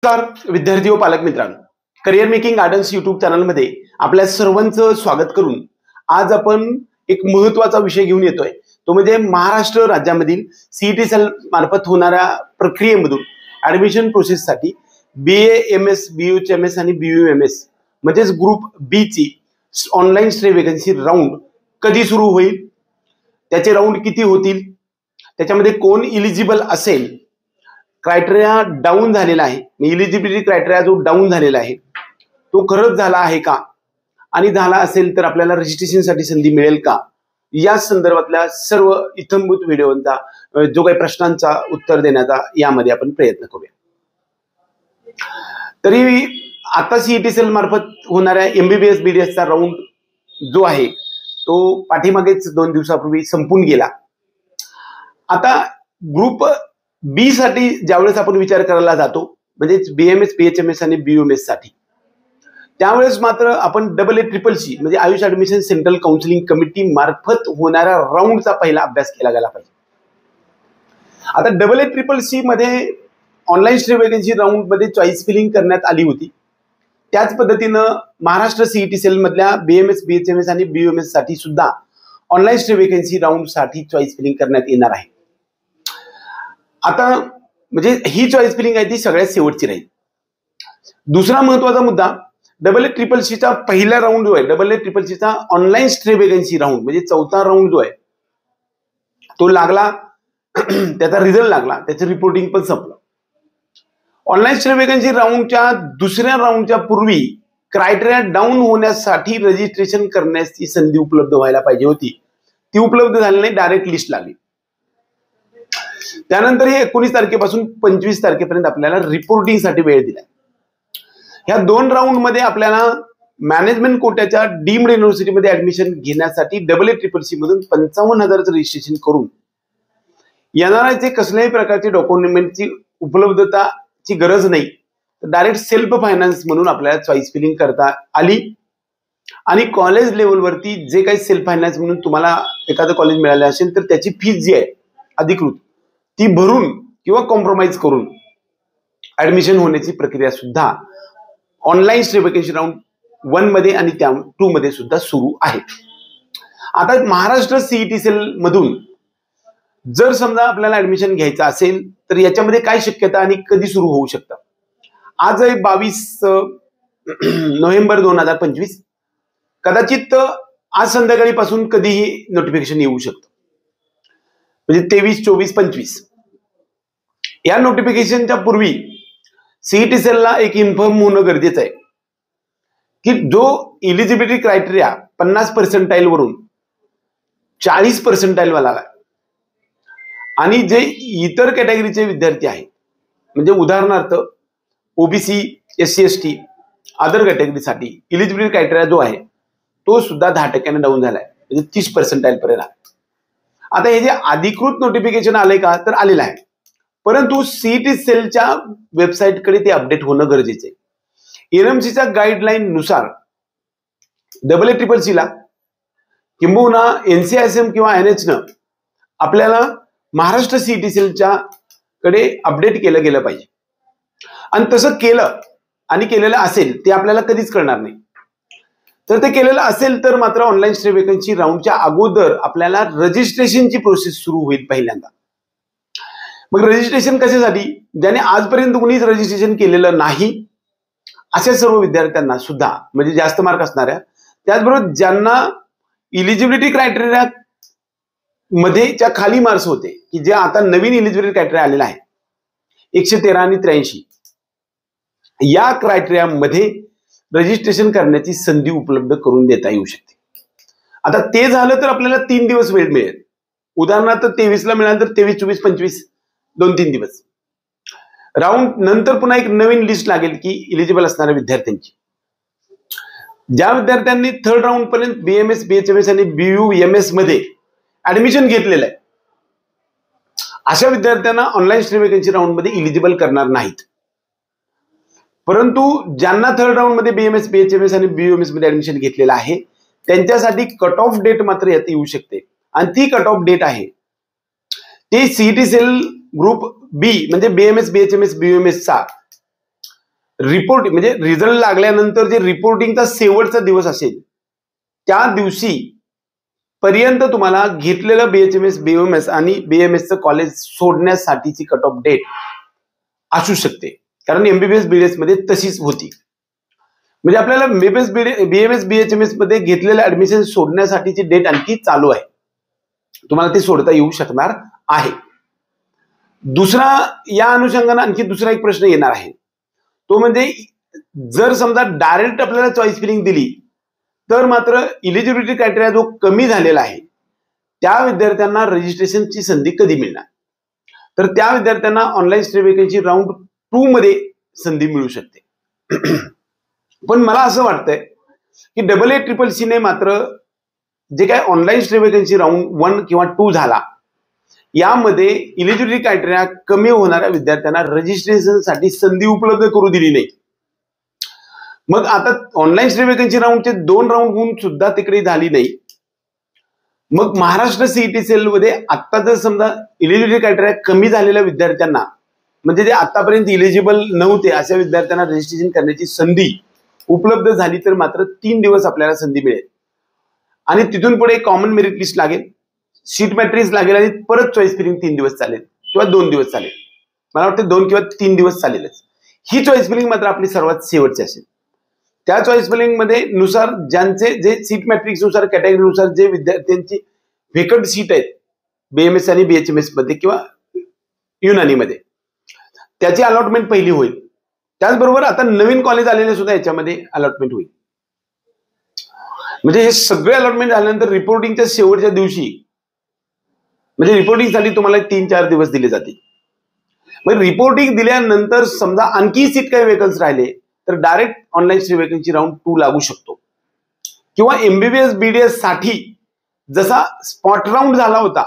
नमस्कार विद्यार्थी व पालक मित्रांनो, करिअर मेकिंग गार्डन्स यूट्यूब चॅनलमध्ये आपल्या सर्वांचं स्वागत करून आज आपण एक महत्त्वाचा विषय घेऊन येतोय. तो म्हणजे महाराष्ट्र राज्यामधील सीईटी सेल मार्फत होणाऱ्या प्रक्रियेमधून ऍडमिशन प्रोसेससाठी बीए एमएस बीयूएचएमएस आणि बीयूएमएस म्हणजेच ग्रुप बी ची ऑनलाईन स्टे वेकन्सी राऊंड कधी सुरू होईल, त्याचे राऊंड किती होतील, त्याच्यामध्ये कोण इलिजिबल असेल, क्रायटेरिया डाऊन झालेला आहे, इलिजिबिलिटी क्रायटेरिया जो डाऊन झालेला आहे तो खरंच झाला आहे का, आणि झाला असेल तर आपल्याला रजिस्ट्रेशनसाठी संधी मिळेल का, या संदर्भातल्या सर्व इत्थंभूत व्हिडिओचा जो काही प्रश्नांचा उत्तर देण्याचा यामध्ये आपण प्रयत्न करूया. तरी आता सीईटी सेल मार्फत होणाऱ्या एमबीबीएस बीडीएसचा राऊंड जो आहे तो पाठीमागेच 2 दिवसापूर्वी संपून गेला. आता ग्रुप बी साठी ज्यावेळेस आपण विचार करायला जातो म्हणजे बीएमएस बीएचएमएस आणि बीयूएमएस साठी, त्यावेळेस मात्र आपण AA-CCC म्हणजे Ayush admission central counselling committee मार्फत होणाऱ्या राऊंडचा पहिला अभ्यास केला गेला पाहिजे. आता AA-CCC मध्ये ऑनलाईन स्टे वेकन्सी राऊंड मध्ये चॉईस फिलिंग करण्यात आली होती. त्याच पद्धतीनं महाराष्ट्र सीईटी सेल मधल्या बीएमएस बीएचएमएस आणि बीयूएमएस साठी सुद्धा ऑनलाईन स्टे वेकन्सी राऊंड साठी चॉईस फिलिंग करण्यात येणार आहे. आता म्हणजे ही चॉईस फिलिंग आहे ती सगळ्यात शेवटची राहील. दुसरा महत्वाचा मुद्दा, AA-CCCचा पहिला राऊंड जो आहे, AA-CCCचा ऑनलाईन स्टे वेकन्सी राऊंड म्हणजे चौथा राऊंड जो आहे तो लागला, त्याचा रिझल्ट लागला, त्याचं रिपोर्टिंग पण संपलं. ऑनलाईन स्टे वेकन्सी राऊंडच्या दुसऱ्या राऊंडच्या पूर्वी क्रायटेरिया डाऊन होण्यासाठी रजिस्ट्रेशन करण्याची संधी उपलब्ध व्हायला पाहिजे होती. ती उपलब्ध झाली नाही, डायरेक्ट लिस्ट लागली. त्यानंतर हे 19 तारखेपासून 25 तारखेपर्यंत आपल्याला रिपोर्टिंगसाठी वेळ दिलाय. ह्या 2 राऊंड मध्ये आपल्याला मॅनेजमेंट कोट्याच्या डीम्ड युनिव्हर्सिटीमध्ये ऍडमिशन घेण्यासाठी AA-CCC मधून 55,000चं रजिस्ट्रेशन करून येणाऱ्याचे कसल्याही प्रकारची डॉक्युमेंटची उपलब्धताची गरज नाही, डायरेक्ट सेल्फ फायनान्स म्हणून आपल्याला चॉईस फिलिंग करता आली. आणि कॉलेज लेवलवरती जे काही सेल्फ फायनान्स म्हणून तुम्हाला एखादं कॉलेज मिळालं असेल तर त्याची फीस जी आहे अधिकृत ती भरून किंवा कॉम्प्रोमाइज करून ऍडमिशन होण्याची प्रक्रिया सुद्धा ऑनलाईन स्टे वेकन्सी राऊंड 1 मध्ये आणि त्या 2 मध्ये सुद्धा सुरू आहे. आता महाराष्ट्र सीईटी सेल मधून जर समजा आपल्याला ऍडमिशन घ्यायचं असेल तर याच्यामध्ये काय शक्यता आणि कधी सुरू होऊ शकतं. आज आहे 22 नोव्हेंबर 2025. कदाचित आज संध्याकाळी पासून कधीही नोटिफिकेशन येऊ शकतं, म्हणजे 23, 24, 25 या नोटिफिकेशनच्या पूर्वी सीईटी सेलला एक इन्फॉर्म होणं गरजेचं आहे की जो इलिजिबिलिटी क्रायटेरिया 50% वरून 40% वाला आहे आणि जे इतर कॅटेगरीचे विद्यार्थी आहेत, म्हणजे उदाहरणार्थ ओबीसी, SC ST अदर कॅटेगरीसाठी इलिजिबिलिटी क्रायटेरिया जो आहे तो सुद्धा 10% डाऊन झालाय, म्हणजे 30% पर्यंत. आता हे जे अधिकृत नोटिफिकेशन आले का तर आलेलं आहे, परंतु सीईटी सेलच्या वेबसाईटकडे ते अपडेट होणं गरजेचं आहे. एनएमसीच्या गाईडलाईन नुसार AA-CCCला किंबहुना NCISM किंवा NHनं आपल्याला महाराष्ट्र सीईटी सेलच्या कडे अपडेट केलं गेलं पाहिजे. आणि तसं केलं आणि केलेलं असेल ते आपल्याला कधीच कळणार नाही. तर ते केलेलं असेल तर मात्र ऑनलाईन स्टे वेकन्सी राऊंडच्या अगोदर आपल्याला रजिस्ट्रेशनची प्रोसेस सुरू होईल पहिल्यांदा. मग रजिस्ट्रेशन कशासाठी, ज्याने आजपर्यंत कुणीच रजिस्ट्रेशन केलेलं नाही अशा सर्व विद्यार्थ्यांना सुद्धा, म्हणजे जास्त मार्क असणाऱ्या, त्याचबरोबर ज्यांना इलिजिबिलिटी क्रायटेरिया मध्येच्या खाली मार्क्स होते की जे आता नवीन इलिजिबिलिटी क्रायटेरिया आलेला आहे 113 आणि 83, या क्रायटेरिया मध्ये रजिस्ट्रेशन करण्याची संधी उपलब्ध करून देता येऊ शकते. आता ते झालं तर आपल्याला 3 दिवस वेळ मिळेल. उदाहरणार्थ 23ला मिळालं तर 23, 24, 25 2-3 दिवस. राऊंड नंतर पुन्हा एक नवीन लिस्ट लागेल की इलिजिबल असणाऱ्या विद्यार्थ्यांची. ज्या विद्यार्थ्यांनी 3rd राऊंड पर्यंत बीएमएस बीएचएमएस आणि बीयूएमएस मध्ये ऍडमिशन घेतलेलं आहे अशा विद्यार्थ्यांना ऑनलाईन स्टे वेकन्सी राऊंड मध्ये इलिजिबल करणार नाहीत. परंतु ज्यांना 3rd राऊंड मध्ये बीएमएस बीएचएमएस आणि बीयूएमएस मध्ये ऍडमिशन घेतलेलं आहे त्यांच्यासाठी कट ऑफ डेट मात्र यात येऊ शकते. आणि ती कट ऑफ डेट आहे ते सीईटी सेल ग्रुप बी म्हणजे बीएमएस बीएचएमएस बीयूएमएस चा रिपोर्ट म्हणजे रिझल्ट लागल्यानंतर जे रिपोर्टिंगचा शेवटचा दिवस असेल त्या दिवशी पर्यंत तुम्हाला घेतलेलं बीएचएमएस, बीओएमएस आणि बीएमएसचं कॉलेज सोडण्यासाठीची कट ऑफ डेट असू शकते. कारण एमबीबीएस बीडीएस मध्ये तशीच होती. म्हणजे आपल्याला बीएमएस बीएचएमएस मध्ये घेतलेलं ऍडमिशन सोडण्यासाठीची डेट आणखी चालू आहे. तुम्हाला ते सोडता येऊ शकणार आहे. दुसरा या अनुषंगाने आणखी दुसरा एक प्रश्न येणार आहे, तो म्हणजे जर समजा डायरेक्ट आपल्याला चॉईस फिलिंग दिली तर मात्र इलिजिबिलिटी क्रायटेरिया जो कमी झालेला आहे त्या विद्यार्थ्यांना रजिस्ट्रेशनची संधी कधी मिळणार? तर त्या विद्यार्थ्यांना ऑनलाईन स्टे वेकन्सी राऊंड 2 मध्ये संधी मिळू शकते. पण मला असं वाटतंय की AA-CCC ने मात्र जे काय ऑनलाईन स्टे वेकन्सी राऊंड 1 किंवा 2 झाला यामध्ये इलिजिबिलिटी क्रायटेरिया कमी होणाऱ्या विद्यार्थ्यांना रजिस्ट्रेशनसाठी संधी उपलब्ध करू दिली नाही. मग आता ऑनलाईन स्टे वेकन्सी राऊंडचे 2 राऊंड होऊन सुद्धा तिकडे झाली नाही. मग महाराष्ट्र सीईटी सेल मध्ये आता जर समजा इलिजिबिलिटी क्रायटेरिया कमी झालेल्या विद्यार्थ्यांना म्हणजे जे आतापर्यंत इलिजिबल नव्हते अशा विद्यार्थ्यांना रजिस्ट्रेशन करण्याची संधी उपलब्ध झाली तर मात्र 3 दिवस आपल्याला संधी मिळेल आणि तिथून पुढे कॉमन मेरिट लिस्ट लागेल, सीट मॅट्रिक्स लागेल आणि परत चॉईस फिलिंग 3 दिवस चालेल किंवा 2 दिवस चालेल. मला वाटतं 2 किंवा 3 दिवस चालेलच. ही चॉईस फिलिंग मात्र आपली सर्वात शेवटची असेल. त्या चॉईस फिलिंग मध्ये नुसार ज्यांचे जे सीट मॅट्रिक्स नुसार कॅटेगरीनुसार जे विद्यार्थ्यांची व्हेकंट सीट आहेत बीएमएस आणि बीएचएमएस मध्ये किंवा युनानी मध्ये त्याची अलॉटमेंट पहिली होईल. त्याचबरोबर आता नवीन कॉलेज आलेले सुद्धा याच्यामध्ये अलॉटमेंट होईल. म्हणजे हे सगळे अलॉटमेंट झाल्यानंतर रिपोर्टिंगच्या शेवटच्या दिवशी म्हणजे रिपोर्टिंगसाठी तुम्हाला 3-4 दिवस दिले जातील. मग रिपोर्टिंग दिल्यानंतर समजा आणखी सीट काही वेकन्स राहिले तर direct online stay vacancy round 2 लागू शकतो किंवा एमबीबीएस बीडीएस साठी जसा स्पॉट राऊंड झाला होता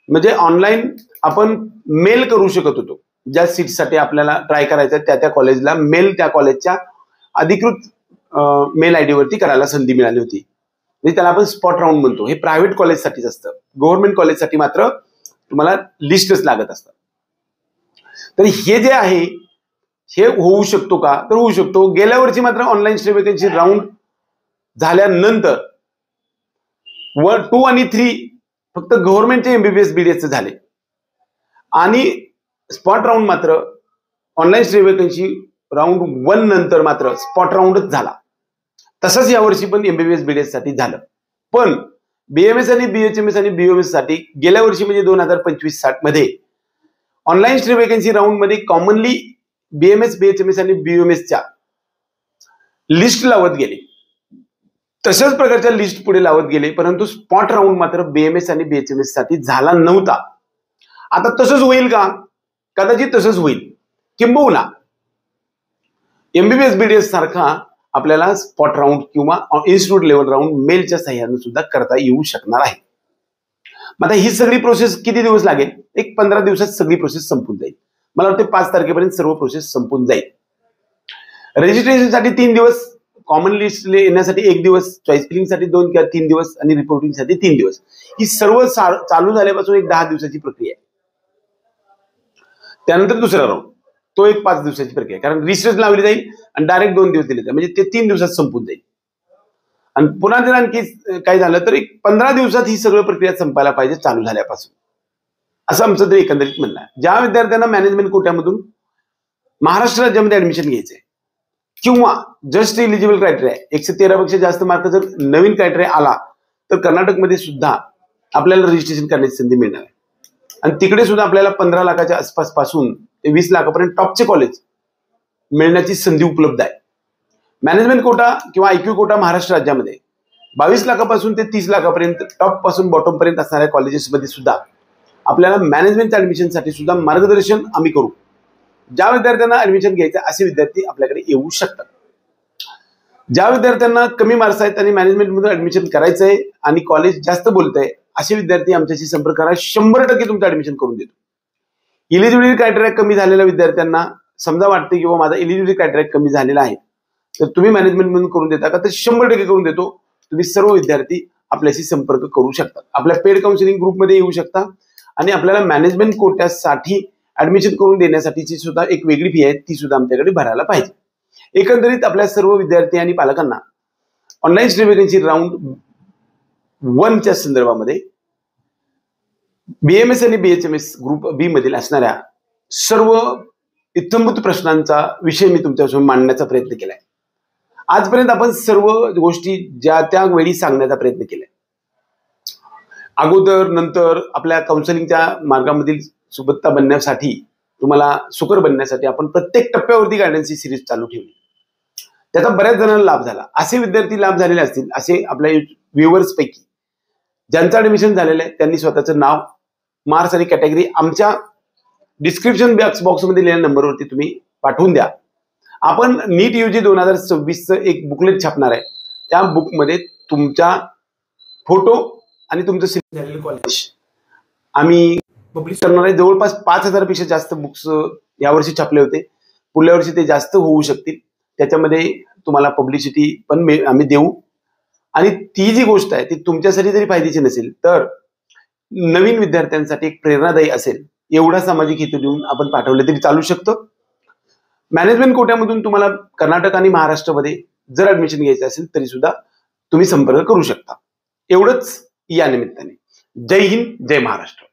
म्हणजे ऑनलाईन आपण मेल करू शकत होतो ज्या सीटसाठी आपल्याला ट्राय करायचं त्या कॉलेजला मेल त्या कॉलेजच्या अधिकृत मेल आयडी वरती करायला संधी मिळाली होती. म्हणजे त्याला आपण स्पॉट राऊंड म्हणतो. हे प्रायव्हेट कॉलेजसाठीच असतं. गव्हर्नमेंट कॉलेजसाठी मात्र तुम्हाला लिस्टच लागत असतात. तर हे जे आहे हे होऊ शकतो का? तर होऊ शकतो. गेल्या वर्षी मात्र ऑनलाईन स्टे वेकन्सी राऊंड झाल्यानंतर 2 आणि 3 फक्त गव्हर्नमेंटचे एमबीबीएस बीडीएसचे झाले आणि स्पॉट राऊंड मात्र ऑनलाईन स्टे वेकन्सी राऊंड 1 नंतर मात्र स्पॉट राऊंडच झाला. तसंच यावर्षी पण एमबीबीएस बीडीएस साठी झालं. पण बीएमएस आणि बीएचएमएस आणि बीओएमएस साठी गेल्या वर्षी म्हणजे 2025-60 मध्ये ऑनलाईन स्टे वेकन्सी राऊंड मध्ये कॉमनली बीएमएस बीएचएमएस आणि बीओएमएसच्या लिस्ट लावत गेले. तशाच प्रकारच्या लिस्ट पुढे लावत गेले परंतु स्पॉट राऊंड मात्र बीएमएस आणि बीएचएमएस साठी झाला नव्हता. आता तसंच होईल का? कदाचित तसंच होईल. किंबहुना एमबीबीएस बीडीएस सारखा आपल्याला स्पॉट राऊंड किंवा इन्स्टिट्यूट लेवल राऊंड मेलच्या सहाय्याने सुद्धा करता येऊ शकणार आहे. मग आता ही सगळी प्रोसेस किती दिवस लागेल? एक 15 दिवसात सगळी प्रोसेस संपून जाईल. मला वाटते 5 तारखेपर्यंत सर्व प्रोसेस संपून जाईल. रजिस्ट्रेशनसाठी 3 दिवस, कॉमन लिस्ट येण्यासाठी 1 दिवस, चॉईस फिलिंगसाठी 2 किंवा 3 दिवस आणि रिपोर्टिंगसाठी 3 दिवस. ही सर्व चालू झाल्यापासून एक 10 दिवसाची प्रक्रिया आहे. त्यानंतर दुसरा राऊंड तो एक 5 दिवसाची प्रक्रिया आहे. कारण रजिस्ट्रेशन लावली जाईल आणि डायरेक्ट 2 दिवस दिले जाईल म्हणजे ते 3 दिवसात संपून जाईल. आणि पुन्हा जर आणखी काय झालं तर एक 15 दिवसात ही सगळी प्रक्रिया संपायला पाहिजे चालू झाल्यापासून, असं आमचं तर एकंदरीत म्हणणं आहे. ज्या विद्यार्थ्यांना मॅनेजमेंट कोट्यामधून महाराष्ट्र राज्यामध्ये ऍडमिशन घ्यायचंय किंवा जस्ट इलिजिबल क्रायटेरिया 113 पेक्षा जास्त मार्क जर नवीन क्रायटेरिया आला तर कर्नाटकमध्ये सुद्धा आपल्याला रजिस्ट्रेशन करण्याची संधी मिळणार आहे. आणि तिकडे सुद्धा आपल्याला 15 लाखाच्या आसपास पासून ते 20 लाखापर्यंत टॉपचे कॉलेज मिळण्याची संधी उपलब्ध आहे. मॅनेजमेंट कोटा किंवा आयक्यू कोटा महाराष्ट्र राज्यामध्ये 22 लाखापासून ते 30 लाखापर्यंत टॉप पासून बॉटम पर्यंत असणाऱ्या कॉलेजेसमध्ये सुद्धा आपल्याला मॅनेजमेंट ऍडमिशनसाठी सुद्धा मार्गदर्शन आम्ही करू. ज्या विद्यार्थ्यांना ऍडमिशन घ्यायचं असे विद्यार्थी आपल्याकडे येऊ शकतात. ज्या विद्यार्थ्यांना कमी मार्क्स आहेत आणि मॅनेजमेंटमध्ये ऍडमिशन करायचं आहे आणि कॉलेज जास्त बोलत आहे असे विद्यार्थी आमच्याशी संपर्क करा. 100% तुमचं ऍडमिशन करून देतो. इलिजिबिलिटी क्रायटेरिया कमी झालेल्या विद्यार्थ्यांना समजा वाटते की माझा इलिजिबिलिटी क्रायटेरिया कमी झालेला आहे तर तुम्ही मॅनेजमेंट म्हणून करून देता का? तर 100% करून देतो. तुम्ही सर्व विद्यार्थी आपल्याशी संपर्क करू शकता. आपल्या पेड काउन्सिलिंग ग्रुपमध्ये येऊ शकता आणि आपल्याला मॅनेजमेंट कोट्यासाठी ऍडमिशन करून देण्यासाठीची सुद्धा एक वेगळी फी आहे, ती सुद्धा आमच्याकडे भरायला पाहिजे। एकंदरीत आपल्या सर्व विद्यार्थी आणि पालकांना ऑनलाईन स्ट्रीम वॅकन्सी राऊंड 1च्या संदर्भामध्ये BMS आणि BHMS ग्रुप बी मधील असणाऱ्या सर्व इत्थंभूत प्रश्नांचा विषय मी तुमच्यासमोर मांडण्याचा प्रयत्न केलाय। आजपर्यंत आपण सर्व गोष्टी ज्या त्या वेळी सांगण्याचा प्रयत्न केलाय। अगोदर नंतर आपल्या काउन्सिलिंगच्या मार्गामधील सुबत्ता बनण्यासाठी, तुम्हाला सुकर बनण्यासाठी आपण प्रत्येक टप्प्यावरती गायडन्सची सिरीज चालू ठेवली। त्याचा बऱ्याच जणांना लाभ झाला। असे विद्यार्थी लाभ झालेले असतील, असे आपल्या व्ह्युअर्स पैकी ज्यांचं ऍडमिशन झालेलं आहे त्यांनी स्वतःचं नाव, मार्क्स आणि कॅटेगरी आमच्या डिस्क्रिप्शन बॉक्समध्ये दिलेल्या नंबरवरती तुम्ही पाठवून द्या। आपण नीट UG 2026चं एक बुकलेट छापणार आहे। त्या बुकमध्ये तुमचा फोटो आणि तुमचं सिलेक्ट झालेलं कॉलेज आम्ही पब्लिश करणार आहे। जवळपास 5000 पेक्षा जास्त बुक्स यावर्षी छापले होते, पुढल्या वर्षी ते जास्त होऊ शकतील। त्याच्यामध्ये तुम्हाला पब्लिसिटी पण आम्ही देऊ। आणि ती जी गोष्ट आहे ती तुमच्यासाठी जरी फायद्याची नसेल तर नवीन विद्यार्थ्यांसाठी एक प्रेरणादायी असेल, एवढा सामाजिक हेतू देऊन आपण पाठवले तरी चालू शकतं। मॅनेजमेंट कोट्यामधून तुम्हाला कर्नाटक आणि महाराष्ट्रामध्ये जर ऍडमिशन घ्यायचं असेल तरी सुद्धा तुम्ही संपर्क करू शकता। एवढंच या निमित्ताने। जय हिंद, जय महाराष्ट्र।